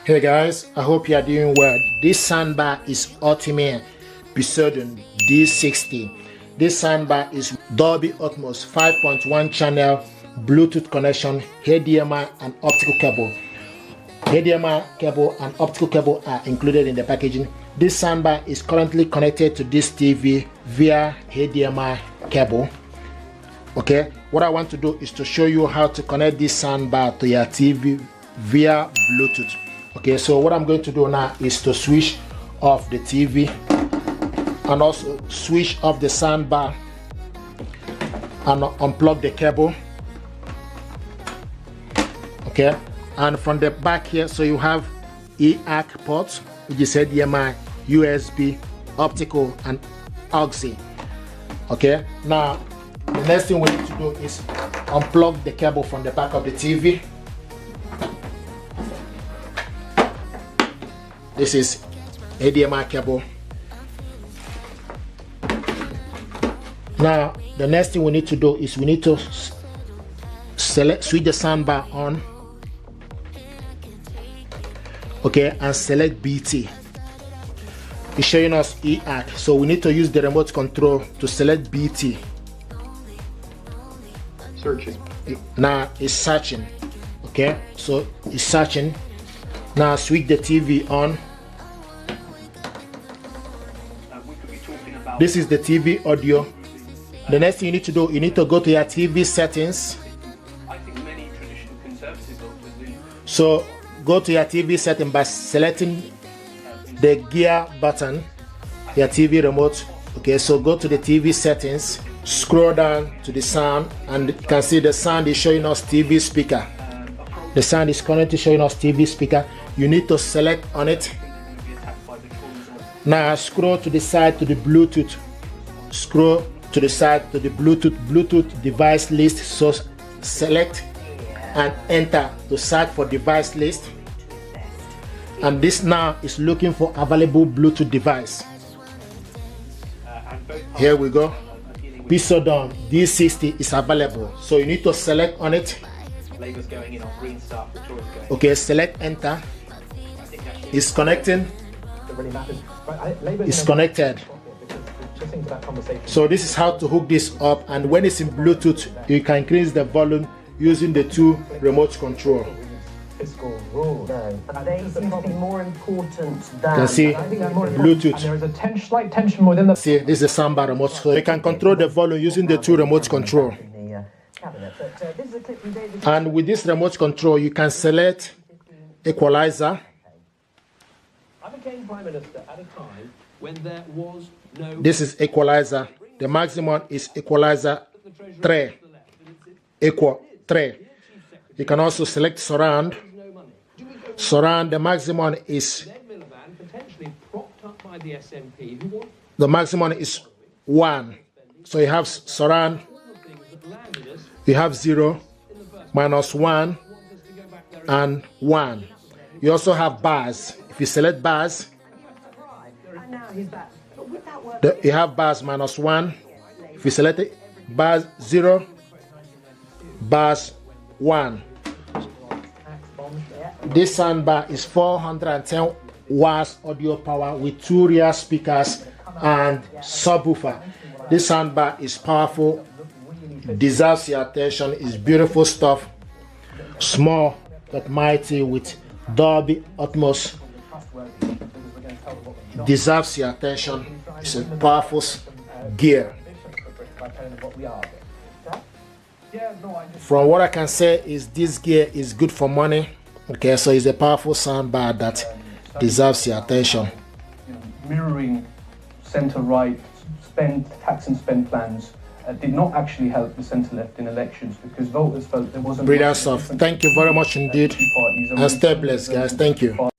Hey guys, I hope you are doing well. This soundbar is ultimate Poseidon D60. This soundbar is Dolby Atmos 5.1 channel, Bluetooth connection, HDMI and optical cable. HDMI cable and optical cable are included in the packaging. This soundbar is currently connected to this TV via HDMI cable. Okay, what I want to do is to show you how to connect this soundbar to your TV via Bluetooth. Okay, so what I'm going to do now is to switch off the TV and also switch off the soundbar and unplug the cable. Okay, and from the back here, so you have EAC ports, which is HDMI, USB, optical, and auxiliary. Okay, now the next thing we need to do is unplug the cable from the back of the TV. This is HDMI cable. Now the next thing we need to do is we need to switch the soundbar on. Okay, and select BT. It's showing us EAC, so we need to use the remote control to select BT. Searching. Now it's searching. Okay, so it's searching. Now switch the TV on. This is the TV audio. The next thing you need to do, you need to go to your TV settings. So go to your TV setting by selecting the gear button, your TV remote. Okay, so go to the TV settings, scroll down to the sound, and you can see the sound is showing us TV speaker. The sound is currently showing us TV speaker. You need to select on it. Now scroll to the side to the Bluetooth. Scroll to the side to the Bluetooth device list. So select and enter to search for device list. And this now is looking for available Bluetooth device. Here we go. Poseidon D60 is available. So you need to select on it. Okay, select enter. It's connecting. It's connected. So this is how to hook this up, and when it's in Bluetooth, you can increase the volume using the two remote control. They seem to be more important You than. can see Bluetooth. There is a slight tension within the. See, this is a soundbar remote, so you can control the volume using the two remote control. And with this remote control, you can select equalizer. I became Prime Minister at a time when there was no. This is equalizer. The maximum is equalizer 3. Equal 3. You can also select surround. Surround, the maximum is. The maximum is 1. So you have surround. You have 0, -1, and 1. You also have bars. If you select bars, you have bars -1. If you select it, bars 0, bars 1. This soundbar is 410 watts audio power with 2 rear speakers and subwoofer. This soundbar is powerful, deserves your attention. It's beautiful stuff, small but mighty with Dolby Atmos. Deserves your attention. It's a powerful gear. From what I can say is this gear is good for money. Okay, so it's a powerful soundbar that deserves your attention. Mirroring centre-right tax and spend plans did not actually help the centre-left in elections because voters felt there wasn't. Brilliant stuff. Thank you very much indeed. And stay blessed, guys. Thank you.